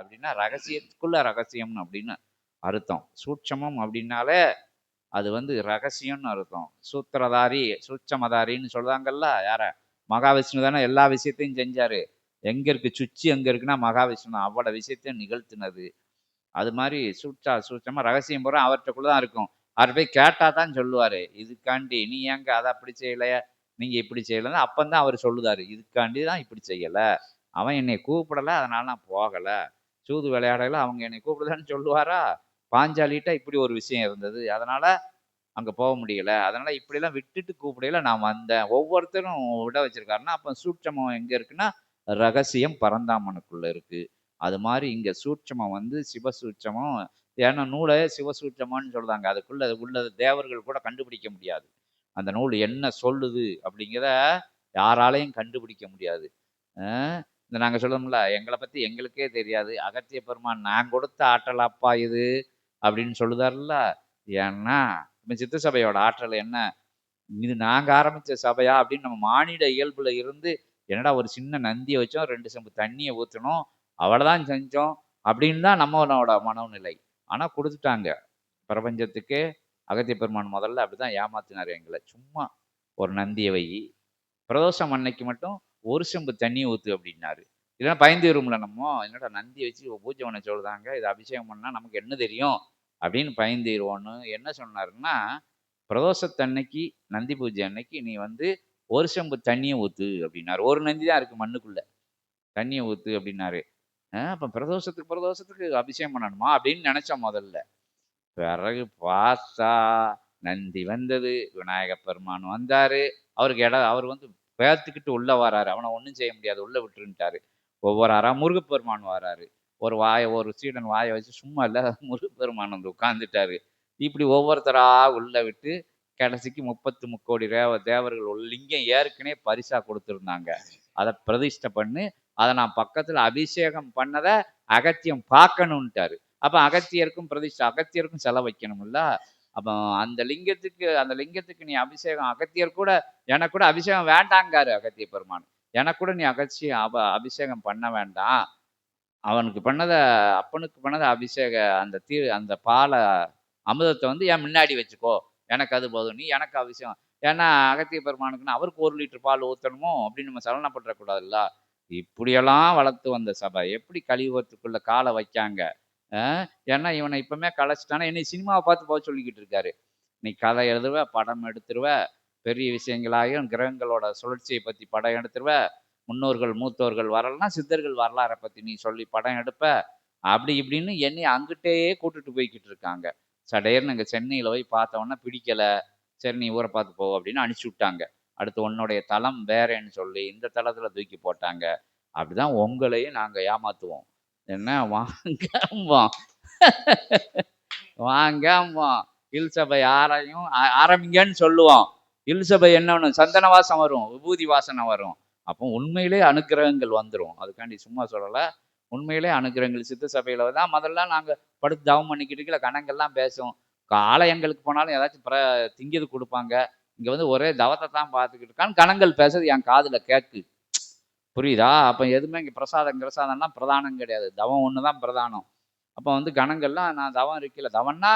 அப்படின்னா ரகசியத்துக்குள்ள ரகசியம்னு அப்படின்னு அர்த்தம். சூட்சமம் அப்படின்னாலே அது வந்து ரகசியம்னு அர்த்தம். சூத்திரதாரி சூட்சமதாரின்னு சொல்றாங்கல்ல. யார? மகாவிஷ்ணு தானே எல்லா விஷயத்தையும் செஞ்சாரு. எங்க இருக்கு சுச்சி, எங்க இருக்குன்னா மகாவிஷ்ணு அவ்வளவு விஷயத்தையும் நிகழ்த்தினது. அது மாதிரி சூட்சமா ரகசியம் பூரா அவர்கிட்டக்குள்ளதான் இருக்கும். அவர் போய் கேட்டா தான் சொல்லுவாரு. இதுக்காண்டி நீ ஏங்க அதை அப்படி செய்யல, நீங்க இப்படி செய்யலன்னு அப்பந்தான் அவர் சொல்லுதாரு. இதுக்காண்டி தான் இப்படி செய்யல, அவன் என்னை கூப்பிடல, அதனால நான் போகல. சூது விளையாடல, அவங்க என்னை கூப்பிடலன்னு சொல்லுவாரா? பாஞ்சாலிட்ட இப்படி ஒரு விஷயம் இருந்தது, அதனால அங்க போக முடியல, அதனால இப்படிலாம் விட்டுட்டு கூப்பிடையில நான் வந்தேன். ஒவ்வொருத்தரும் விட வச்சிருக்காருன்னா அப்ப சூட்சமம் எங்க இருக்குன்னா ரகசியம் பரந்தாமனுக்குள்ள இருக்கு. அது மாதிரி இங்க சூட்சமம் வந்து சிவசூட்சமம். ஏன்னா நூலை சிவசூட்சமான்னு சொல்றாங்க. அதுக்குள்ள உள்ள தேவர்கள் கூட கண்டுபிடிக்க முடியாது. அந்த நூல் என்ன சொல்லுது அப்படிங்கிறத யாராலையும் கண்டுபிடிக்க முடியாது. இந்த நாங்க சொல்லுவோம்ல, எங்களை பத்தி எங்களுக்கே தெரியாது, அகத்திய பெருமான் நான் கொடுத்த ஆற்றல் அப்பா இது அப்படின்னு சொல்லுதாருல்ல. ஏன்னா நம்ம சித்த சபையோட ஆற்றல் என்ன, இது நாங்க ஆரம்பிச்ச சபையா அப்படின்னு நம்ம மானிட இயல்புல இருந்து என்னடா ஒரு சின்ன நந்தியை வச்சோம், 2 செம்பு தண்ணியை ஊற்றணும், அவ்வளவுதான் செஞ்சோம் அப்படின்னு தான் நம்மளோட மனோநிலை. ஆனா கொடுத்துட்டாங்க பிரபஞ்சத்துக்கு. அகத்திய பெருமான் முதல்ல அப்படிதான் ஏமாத்தினாரு எங்களை. சும்மா ஒரு நந்தியை வை, பிரதோஷம் அன்னைக்கு மட்டும் ஒரு செம்பு தண்ணி ஊத்து அப்படின்னாரு. இல்லைன்னா பயந்துரும்ல நம்ம, என்னடா நந்தி வச்சு பூஜை பண்ண சொல்றாங்க, இது அபிஷேகம் பண்ணா நமக்கு என்ன தெரியும் அப்படின்னு பயந்துருவோன்னு என்ன சொன்னாருன்னா, பிரதோஷத்தன்னைக்கு நந்தி பூஜை அன்னைக்கு நீ வந்து ஒரு செம்பு தண்ணியை ஊத்து அப்படின்னாரு. ஒரு நந்தி தான் இருக்கு மண்ணுக்குள்ள, தண்ணியை ஊத்து அப்படின்னாரு. அப்ப பிரதோஷத்துக்கு அபிஷேகம் பண்ணணுமா அப்படின்னு நினைச்சோம் முதல்ல. பிறகு பார்த்தா நந்தி வந்தது, விநாயக பெருமான் வந்தாரு. அவருக்கு அவர் வந்து பேத்துக்கிட்டு உள்ள வராரு, அவனை ஒன்றும் செய்ய முடியாது, உள்ள விட்டுருன்ட்டாரு. ஒவ்வொரு ஆறா முருகப்பெருமான் வராரு. ஒரு சீடன் வாயை வச்சு சும்மா இல்லை, முருகப்பெருமான் வந்து உட்கார்ந்துட்டாரு. இப்படி ஒவ்வொருத்தரா உள்ள விட்டு கடைசிக்கு 33 கோடி தேவர்கள் ஒரு லிங்கம் ஏற்கனவே பரிசா கொடுத்துருந்தாங்க. அதை பிரதிஷ்டை பண்ணி அதை நான் பக்கத்துல அபிஷேகம் பண்ணதை அகத்தியம் பார்க்கணுன்ட்டாரு. அப்ப அகத்தியருக்கும் செலவு வைக்கணும்ல. அப்போ அந்த லிங்கத்துக்கு நீ அபிஷேகம், அகத்தியர் கூட எனக்கு கூட அபிஷேகம் வேண்டாங்காரு அகத்திய பெருமான். எனக்கு கூட நீ அபிஷேகம் பண்ண வேண்டாம், அவனுக்கு பண்ணதை அப்பனுக்கு பண்ணதை அபிஷேக அந்த பாலை அமுதத்தை வந்து என் முன்னாடி வச்சுக்கோ, எனக்கு அது போதும், நீ எனக்கு அபிஷேகம். ஏன்னா அகத்திய பெருமானுக்குன்னு அவருக்கு 1 லிட்டர் பால் ஊற்றணுமோ அப்படின்னு நம்ம சலனப்பட்டுறக்கூடாதுல்ல. இப்படியெல்லாம் வளர்த்து வந்த சபை எப்படி கலியுகத்துக்குள்ள காலை வைக்காங்க. ஏன்னா இவனை இப்பவுமே கலைச்சிட்டானா என்னை சினிமாவை பார்த்து போக சொல்லிக்கிட்டு இருக்காரு. நீ கதை எழுதுவ, படம் எடுத்துருவ, பெரிய விஷயங்களாயும் கிரகங்களோட சுழற்சியை பத்தி படம் எடுத்துருவ, முன்னோர்கள் மூத்தோர்கள் வரலன்னா சித்தர்கள் வரலாறை பத்தி நீ சொல்லி படம் எடுப்ப, அப்படி இப்படின்னு என்னை அங்கிட்டே கூட்டுட்டு போய்கிட்டு இருக்காங்க. சடையர்னு அங்கே சென்னையில் போய் பார்த்தவொன்னே பிடிக்கல, சரி நீ ஊரை பார்த்து போ அப்படின்னு அனுப்பிச்சி விட்டாங்க. அடுத்து உன்னுடைய தளம் வேறேன்னு சொல்லி இந்த தளத்துல தூக்கி போட்டாங்க. அப்படிதான் உங்களையும் நாங்க ஏமாத்துவோம். என்ன வாங்கம்மா வாங்கம்மா இல் சபை ஆரம்பிங்கன்னு சொல்லுவோம். இல் சபை என்ன சந்தன வாசம் வரும், விபூதி வாசனை வரும். அப்போ உண்மையிலே அனுக்கிரகங்கள் வந்துடும். அதுக்காண்டி சும்மா சொல்லலை, உண்மையிலே அனுக்கிரகங்கள். சித்த சபையில தான் முதல்ல நாங்க படுத்து தவம் பண்ணிக்கிட்டு இருக்கல, கணங்கள்லாம் பேசும். ஆலயங்களுக்கு போனாலும் ஏதாச்சும் திங்கிறது கொடுப்பாங்க. இங்க வந்து ஒரே தவத்தை தான் பார்த்துக்கிட்டு இருக்கான்னு கணங்கள் பேசுறது என் காதுல கேக்கு. புரியுதா? அப்ப எதுவுமே இங்க பிரசாதம்லாம் பிரதானம் கிடையாது, தவம் ஒண்ணுதான் பிரதானம். அப்ப வந்து கணங்கள்லாம் நான் தவம் இருக்கல, தவம்னா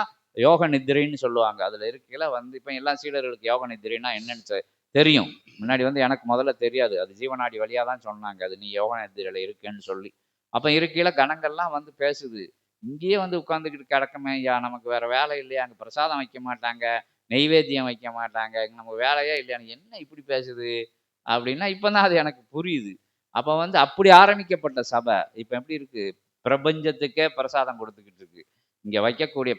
யோக நித்திரைன்னு சொல்லுவாங்க. அதுல இருக்கல வந்து இப்ப எல்லா சீடர்களுக்கு யோக நித்திரைன்னா என்னன்னு தெரியும். முன்னாடி வந்து எனக்கு முதல்ல தெரியாது, அது ஜீவநாடி வழியா தான் சொன்னாங்க, அது நீ யோக நித்திரையில இருக்குன்னு சொல்லி. அப்ப இருக்கையில கணங்கள்லாம் வந்து பேசுது, இங்கேயே வந்து உட்காந்துக்கிட்டு கிடக்குமே ஐயா, நமக்கு வேற வேலை இல்லையா, அங்க பிரசாதம் வைக்க மாட்டாங்க, நெய்வேத்தியம் வைக்க மாட்டாங்க, நம்ம வேலையே இல்லையா, என்ன இப்படி பேசுது அப்படின்னா இப்பதான் அது எனக்கு புரியுது. அப்ப வந்து அப்படி ஆரம்பிக்கப்பட்ட சபை இப்ப எப்படி இருக்கு, பிரபஞ்சத்துக்கே பிரசாதம் கொடுத்துக்கிட்டு இருக்கு. இங்க வைக்கக்கூடிய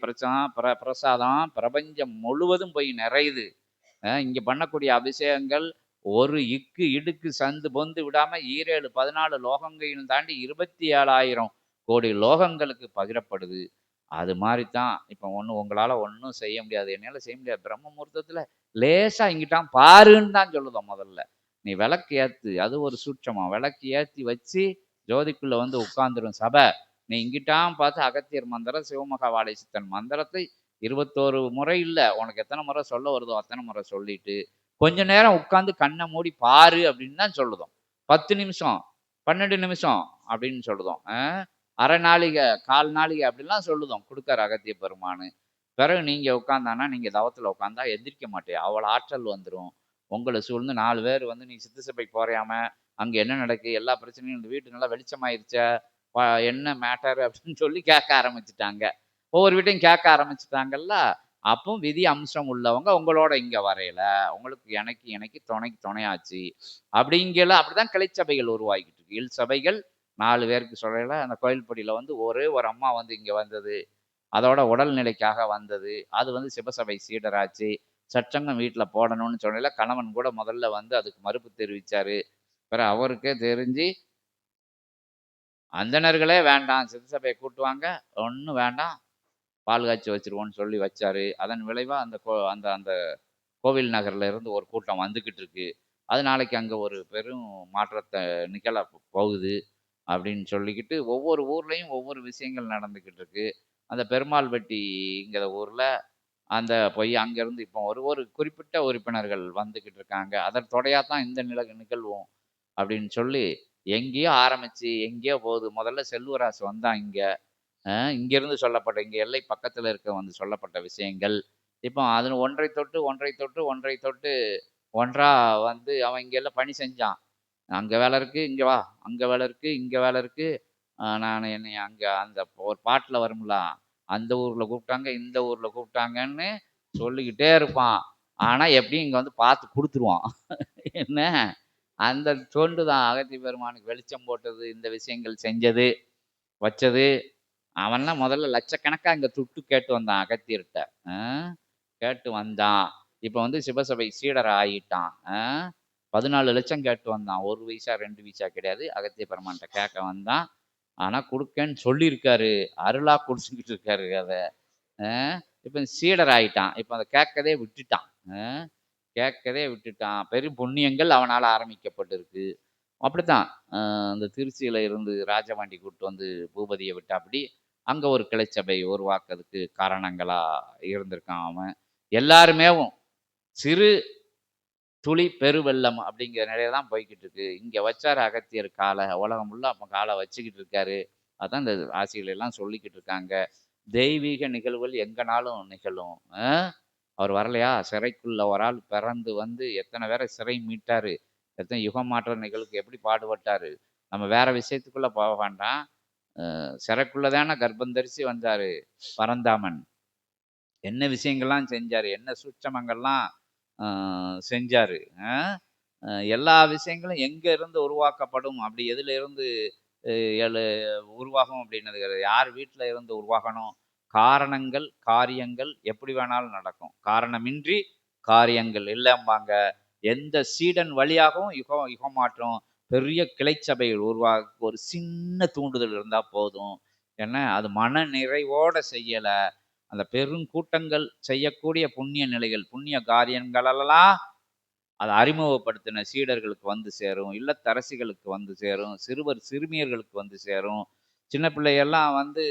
பிரசாதம் பிரபஞ்சம் முழுவதும் போய் நிறையுது. இங்க பண்ணக்கூடிய அபிஷேகங்கள் ஒரு இடுக்கு சந்து பொந்து விடாம 14 லோகங்களையும் தாண்டி 27,000 கோடி லோகங்களுக்கு பகிரப்படுது. அது மாதிரிதான் இப்ப உங்களால ஒன்றும் செய்ய முடியாது, என்னால செய்ய முடியாது. பிரம்ம முகூர்த்தத்துல லேசா இங்கிட்டான் பாருன்னு தான் சொல்லுதோம். முதல்ல நீ விளக்கு ஏத்து, அது ஒரு சூட்சமா, விளக்கு ஏத்தி வச்சு ஜோதிக்குள்ள வந்து உட்கார்ந்துரும் சபை. நீ இங்கிட்டாம் பார்த்து அகத்தியர் மந்திரம், சிவமகாவாலை சித்தன் மந்திரத்தை 21 முறை இல்லை, உனக்கு எத்தனை முறை சொல்ல வருதோ அத்தனை முறை சொல்லிட்டு கொஞ்ச நேரம் உட்கார்ந்து கண்ணை மூடி பாரு அப்படின்னு தான் சொல்லுதோம். 10 நிமிஷம் 12 நிமிஷம் அப்படின்னு சொல்லுதோம். அரை நாளிகை, கால் நாளிகை அப்படிலாம் சொல்லுதோம் கொடுக்கார் அகத்திய பெருமானு. பிறகு நீங்க உட்காந்தான்னா, நீங்க தவத்துல உட்காந்தா எந்திரிக்க மாட்டியா. அவ்வளோ ஆற்றல் வந்துரும். உங்கள சூழ்ந்து 4 பேர் வந்து நீ சித்த சபைக்கு போறியாமே, அங்க என்ன நடக்கு? எல்லா பிரச்சனையும் இந்த வீடு நல்லா வெளிச்சமாயிருச்சா? ப என்ன மேட்டர் அப்படின்னு சொல்லி கேட்க ஆரம்பிச்சுட்டாங்க. ஒவ்வொரு வீட்டையும் கேட்க ஆரம்பிச்சுட்டாங்கல்ல. அப்போ விதி அம்சம் உள்ளவங்க உங்களோட இங்க வரையல. உங்களுக்கு இணைக்கு இணைக்கு துணைக்கு துணையாச்சு. அப்படிங்கல அப்படிதான் கிளைச்சபைகள் உருவாகிட்டு இருக்கு. இல் சபைகள் 4 பேருக்கு சொல்லல. அந்த கோயில்படியில வந்து ஒரே ஒரு அம்மா வந்து இங்க வந்தது. அதோட உடல்நிலைக்காக வந்தது. அது வந்து சிவசபை சீடராச்சு. சற்சங்கம் வீட்ல போடணும்னு சொன்னேல, கணவன் கூட முதல்ல வந்து அதுக்கு மறுப்பு தெரிவிச்சாரு. பிறகு அவருக்கே தெரிஞ்சு, அந்தணர்களே வேண்டாம், சிவசபைய கூட்டுவாங்க. ஒண்ணும் வேண்டாம். பால் காய்ச்சி வச்சுருவோம்ன்னு சொல்லி வச்சாரு. அதன் விளைவா அந்த அந்த அந்த கோவில் நகர்ல இருந்து ஒரு கூட்டம் வந்துகிட்டு இருக்கு. அது நாளைக்கு அங்க ஒரு பெரும் மாற்றத்த நிகழ போகுது. அப்படின்னு சொல்லிக்கிட்டு ஒவ்வொரு ஊர்லயும் ஒவ்வொரு விஷயங்கள் நடந்துகிட்டு இருக்கு. அந்த பெருமாள்பட்டிங்கிற ஊர்ல அந்த போய் அங்கேருந்து இப்போ ஒரு ஒரு குறிப்பிட்ட உறுப்பினர்கள் வந்துகிட்டு இருக்காங்க. அதன் தொடையா தான் இந்த நிகழ்வும் அப்படின்னு சொல்லி எங்கேயோ ஆரம்பிச்சு எங்கேயோ போகுது. முதல்ல செல்வராசு வந்தான் இங்க. இங்கேருந்து சொல்லப்பட்ட இங்க எல்லை பக்கத்துல இருக்க வந்து சொல்லப்பட்ட விஷயங்கள். இப்போ அது ஒன்றை தொட்டு, ஒன்றை தொட்டு, ஒன்றை தொட்டு ஒன்றா வந்து அவன் இங்கெல்லாம் பணி செஞ்சான். அங்க வேலை இருக்கு, இங்க வா. அங்க வேலை இருக்கு, இங்க வேலை இருக்கு. நானு என்னைய அங்க அந்த ஒரு பாட்டுல வரும்ல, அந்த ஊர்ல கூப்பிட்டாங்க, இந்த ஊர்ல கூப்பிட்டாங்கன்னு சொல்லிக்கிட்டே இருப்பான். ஆனா எப்படியும் இங்க வந்து பார்த்து குடுத்துருவான். என்ன? அந்த தொண்டு தான் அகத்திய பெருமானுக்கு வெளிச்சம் போட்டது, இந்த விஷயங்கள் செஞ்சது, வச்சது. அவன்லாம் முதல்ல லட்சக்கணக்கா இங்க துட்டு கேட்டு வந்தான் அகத்தியர்ட்ட. அ கேட்டு வந்தான். இப்ப வந்து சிவசபை சீடர் ஆயிட்டான். 14,00,000 கேட்டு வந்தான். 1 பைசா, 2 பைசா கிடையாது. அகத்திய பெருமான்ட்ட கேட்க வந்தான். ஆனா குடுக்கேன்னு சொல்லியிருக்காரு. அருளா குடுத்துக்கிட்டு இருக்காரு அத. அ இப்ப சீடர் ஆயிட்டான். இப்ப அத கேட்கதே விட்டுட்டான். அ கேட்கதே விட்டுட்டான். பெரும் புண்ணியங்கள் அவனால ஆரம்பிக்கப்பட்டிருக்கு. அப்படித்தான். அந்த திருச்சியில இருந்து ராஜபாண்டி கூட்டு வந்து பூபதிய விட்டாப்படி, அங்க ஒரு கிளைச்சபை உருவாக்குறதுக்கு காரணங்களா இருந்திருக்கான் அவன். எல்லாருமேவும் சிறு துளி பெருவெள்ளம் அப்படிங்கிற நிலையில தான் போய்க்கிட்டு இருக்கு. இங்க வச்சாரு அகத்தியர் கால. உலகம் ஃபுல்லா அப்ப கால வச்சுக்கிட்டு இருக்காரு. அதான் இந்த ஆசிகள் எல்லாம் சொல்லிக்கிட்டு இருக்காங்க. தெய்வீக நிகழ்வுகள் எங்கனாலும் நிகழும். அ அவர் வரலையா? சிறைக்குள்ள ஒரு ஆள் பிறந்து வந்து எத்தன பேர சிறை மீட்டாரு. எத்தன யுகம் மாற்ற நிகழ்வுக்கு எப்படி பாடுபட்டாரு. நம்ம வேற விஷயத்துக்குள்ள போக வேண்டாம். சிறைக்குள்ள தான கர்ப்பம் தரிசி வந்தாரு பரந்தாமன். என்ன விஷயங்கள்லாம் செஞ்சாரு. என்ன சூட்சமங்கள்லாம் அ செஞ்சாரு. அ எல்லா விஷயங்களும் எங்க இருந்து உருவாக்கப்படும், அப்படி எதுல இருந்து அ எழு உருவாகும் அப்படின்னது கிடையாது. யார் வீட்ல இருந்து உருவாகணும்? காரணங்கள், காரியங்கள் எப்படி வேணாலும் நடக்கும். காரணமின்றி காரியங்கள் இல்லம்பாங்க. எந்த சீடன் வழியாகவும் யுகம் மாற்றம், பெரிய கிளைச்சபைகள் உருவாக ஒரு சின்ன தூண்டுதல் இருந்தா போதும். ஏன்னா, அது மன நிறைவோட செய்யல. அந்த பெருங்கூட்டங்கள் செய்யக்கூடிய புண்ணிய நிலைகள், புண்ணிய காரியங்களெல்லாம் அத அறிமுகப்படுத்தின சீடர்களுக்கு வந்து சேரும். இல்லத்தரசிகளுக்கு வந்து சேரும். சிறுவர், சிறுமியர்களுக்கு வந்து சேரும். சின்ன பிள்ளையெல்லாம் வந்து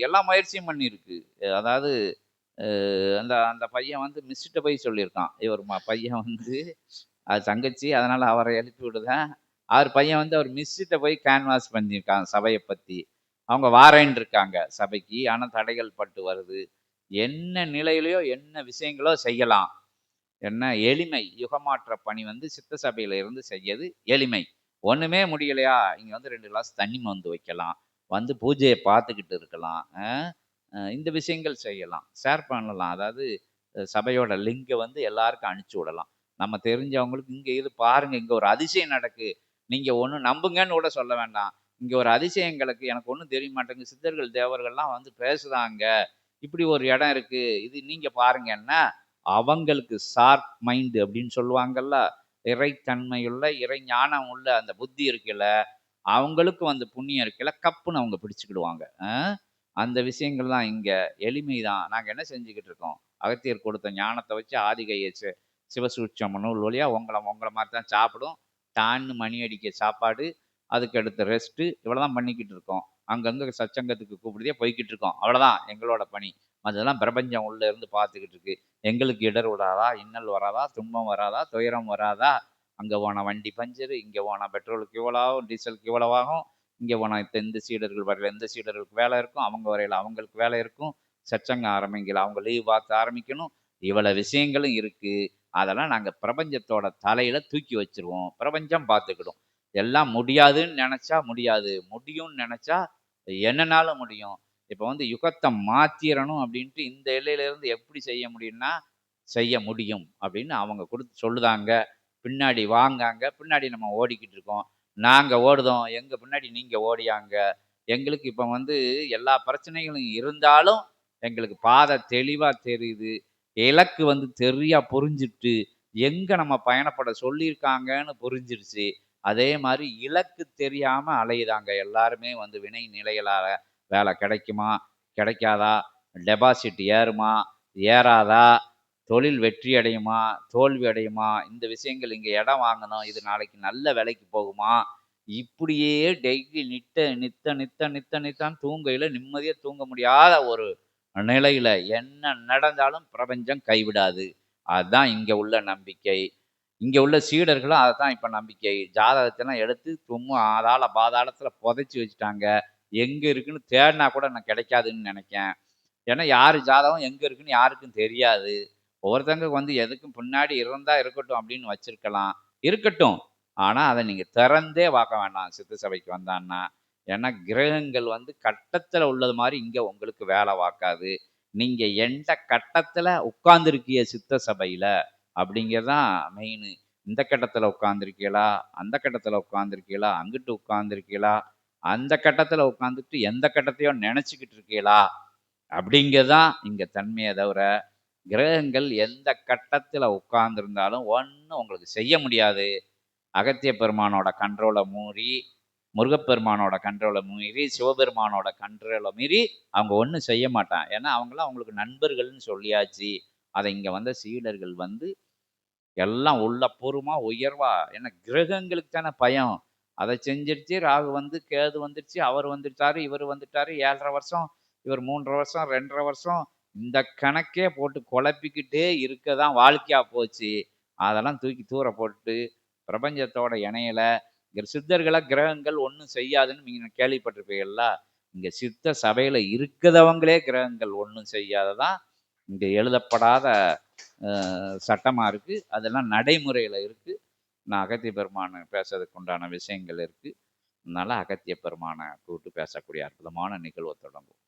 எல்லா முயற்சியும் பண்ணியிருக்கு. அதாவது அந்த அந்த பையன் வந்து மிஸ்ட்ட போய் சொல்லியிருக்கான். இவர் பையன் வந்து அது தங்கச்சி, அதனால அவர எழுப்பி விடுதேன். அவர் பையன் வந்து அவர் மிஸ்ட்ட போய் கேன்வாஸ் பண்ணியிருக்கான் சபைய பத்தி. அவங்க வாரேன்னு இருக்காங்க சபைக்கு. ஆனா தடைகள் பட்டு வருது. என்ன நிலையிலயோ, என்ன விஷயங்களோ செய்யலாம். என்ன எளிமை. யுகமாற்ற பணி வந்து சித்த சபையில இருந்து செய்யது எளிமை. ஒண்ணுமே முடியலையா, இங்க வந்து 2 கிளாஸ் தண்ணி மொந்து வைக்கலாம். வந்து பூஜைய பார்த்துக்கிட்டு இருக்கலாம். இந்த விஷயங்கள் செய்யலாம். ஷேர் பண்ணலாம். அதாவது சபையோட லிங்க வந்து எல்லாருக்கும் அனுப்பிச்சு விடலாம். நம்ம தெரிஞ்சவங்களுக்கு இங்க இது பாருங்க, இங்க ஒரு அதிசயம் நடக்கு. நீங்க ஒண்ணு நம்புங்கன்னு கூட சொல்ல வேண்டாம். இங்க ஒரு அதிசயங்களுக்கு எனக்கு ஒண்ணும் தெரிய மாட்டேங்குது. சித்தர்கள், தேவர்கள்லாம் வந்து பேசுறாங்க. இப்படி ஒரு இடம் இருக்கு. இது நீங்க பாருங்கன்னா, அவங்களுக்கு ஷார்ப் மைண்ட் அப்படின்னு சொல்லுவாங்கல்ல. இறைத்தன்மையுள்ள, இறை ஞானம் உள்ள அந்த புத்தி இருக்குல்ல, அவங்களுக்கும் அந்த புண்ணியம் இருக்குல்ல, கப்புன்னு அவங்க பிடிச்சுக்கிடுவாங்க. அந்த விஷயங்கள் தான் இங்க. எளிமை தான். நாங்க என்ன செஞ்சுக்கிட்டு இருக்கோம்? அகத்தியர் கொடுத்த ஞானத்த வச்சு ஆதிகைய சிவசூட்சம நூல் வழியா உங்கள உங்கள மாரி தான் சாப்பிடும். டான்னு மணி அடிக்க சாப்பாடு, அதுக்கு அடுத்து ரெஸ்ட்டு இவ்வளோதான் பண்ணிக்கிட்டு இருக்கோம். அங்கங்க சச்சங்கத்துக்கு கூப்பிடுதே போய்க்கிட்டு இருக்கோம். அவ்வளோதான் எங்களோட பணி. அதெல்லாம் பிரபஞ்சம் உள்ள இருந்து பார்த்துக்கிட்டு இருக்கு. எங்களுக்கு இடர் விடாதா? இன்னல் வராதா? துன்பம் வராதா? துயரம் வராதா? அங்க போனா வண்டி பஞ்சரு, இங்க போனா பெட்ரோலுக்கு இவ்வளோ ஆகும், டீசலுக்கு இவ்வளோ ஆகும். இங்கே போனால் இந்த சீடர்கள் வரையில் இந்த சீடர்களுக்கு வேலை இருக்கும், அவங்க வரையில் அவங்களுக்கு வேலை இருக்கும், சச்சங்கம் ஆரம்பிக்கல அவங்க லீவ் பார்த்து ஆரம்பிக்கணும், இவ்வளோ விஷயங்களும் இருக்குது. அதெல்லாம் நாங்கள் பிரபஞ்சத்தோட தலையில் தூக்கி வச்சுருவோம், பிரபஞ்சம் பார்த்துக்கிடும். எல்லாம் முடியாதுன்னு நினச்சா முடியாது, முடியும்னு நினச்சா என்னனாலும் முடியும். இப்போ வந்து யுகத்தை மாற்றிடணும் அப்படின்ட்டு இந்த எல்லையிலேருந்து எப்படி செய்ய முடியும்னா செய்ய முடியும் அப்படின்னு அவங்க சொல்லுதாங்க. பின்னாடி வாங்காங்க, பின்னாடி நம்ம ஓடிக்கிட்டு இருக்கோம். நாங்கள் ஓடுதோம், எங்கள் பின்னாடி நீங்கள் ஓடியாங்க. எங்களுக்கு இப்போ வந்து எல்லா பிரச்சனைகளும் இருந்தாலும் எங்களுக்கு பாதை தெளிவாக தெரியுது. இலக்கு வந்து சரியாக புரிஞ்சுட்டு எங்கே நம்ம பயணப்பட சொல்லியிருக்காங்கன்னு புரிஞ்சிருச்சு. அதே மாதிரி இலக்கு தெரியாமல் அலையுதாங்க எல்லாருமே. வந்து வினை நிலைகளால் வேலை கிடைக்குமா கிடைக்காதா, டெபாசிட் ஏறுமா ஏறாதா, தொழில் வெற்றி அடையுமா தோல்வி அடையுமா, இந்த விஷயங்கள் இங்கே இடம் வாங்கணும், இது நாளைக்கு நல்ல விலைக்கு போகுமா, இப்படியே டெய்லி நித்த நித்த நித்த நித்த நித்தான்னு தூங்கையில் நிம்மதியாக தூங்க முடியாத ஒரு நிலையில் என்ன நடந்தாலும் பிரபஞ்சம் கைவிடாது. அதுதான் இங்கே உள்ள நம்பிக்கை. இங்கே உள்ள சீடர்களும் அதை தான் இப்போ நம்பிக்கை. ஜாதகத்தெல்லாம் எடுத்து சும்மா ஆதாள பாதாளத்தில் புதைச்சி வச்சுட்டாங்க. எங்கே இருக்குன்னு தேடினா கூட நான் கிடைக்காதுன்னு நினைக்கேன். ஏன்னா யார் ஜாதகம் எங்கே இருக்குன்னு யாருக்கும் தெரியாது. ஒவ்வொருத்தங்க வந்து எதுக்கும் பின்னாடி இருந்தா இருக்கட்டும் அப்படின்னு வச்சிருக்கலாம். இருக்கட்டும். ஆனா அத நீங்க திறந்தே பார்க்க வேண்டாம் சித்த சபைக்கு வந்தான்னா. ஏன்னா கிரகங்கள் வந்து கட்டத்துல உள்ளது மாரி இங்க உங்களுக்கு வேலை பார்க்காது. நீங்க எந்த கட்டத்துல உட்கார்ந்திருக்கீய சித்த சபையில அப்படிங்கிறது தான் மெயினு. இந்த கட்டத்துல உட்கார்ந்திருக்கீங்களா? அந்த கட்டத்துல உட்கார்ந்திருக்கீங்களா? அங்கிட்டு உட்கார்ந்திருக்கீங்களா? அந்த கட்டத்துல உட்கார்ந்துட்டு எந்த கட்டத்தையோ நினைச்சுக்கிட்டு இருக்கீங்களா? அப்படிங்கிறது தான் இங்க தன்மையே தவிர கிரகங்கள் எந்த கட்டத்தில் உட்கார்ந்துருந்தாலும் ஒன்றும் உங்களுக்கு செய்ய முடியாது. அகத்திய பெருமானோட கண்ட்ரோலை மீறி, முருகப்பெருமானோட கண்ட்ரோலை மீறி, சிவபெருமானோட கண்ட்ரோலை மீறி அவங்க ஒன்றும் செய்ய மாட்டாங்க. ஏன்னா அவங்களாம் அவங்களுக்கு நண்பர்கள்னு சொல்லியாச்சு. அதை இங்கே வந்த சீடர்கள் வந்து எல்லாம் உள்ளபூர்வமாக உயர்வா, ஏன்னா கிரகங்களுக்கு தானே பயம். அதை செஞ்சிருச்சு. ராகு வந்து கேது வந்துருச்சு, அவர் வந்துட்டாரு, இவர் வந்துட்டாரு, 7.5 வருஷம், இவர் 3.5 வருஷம், 2.5 வருஷம், இந்த கணக்கே போட்டு குழப்பிக்கிட்டே இருக்க தான் வாழ்க்கையா போச்சு. அதெல்லாம் தூக்கி தூர போட்டு பிரபஞ்சத்தோட இணையல. சித்தர்களை கிரகங்கள் ஒன்றும் செய்யாதுன்னு நீங்க கேள்விப்பட்டிருப்பீங்கள்ல. இங்க சித்த சபையில இருக்கிறவங்களே கிரகங்கள் ஒன்றும் செய்யாததான் இங்க எழுதப்படாத சட்டமா இருக்கு. அதெல்லாம் நடைமுறையில இருக்கு. நான் அகத்திய பெருமானை பேசுறதுக்கு உண்டான விஷயங்கள் இருக்கு. அதனால அகத்திய பெருமானை கூப்பிட்டு பேசக்கூடிய அற்புதமான நிகழ்வை தொடங்கும்.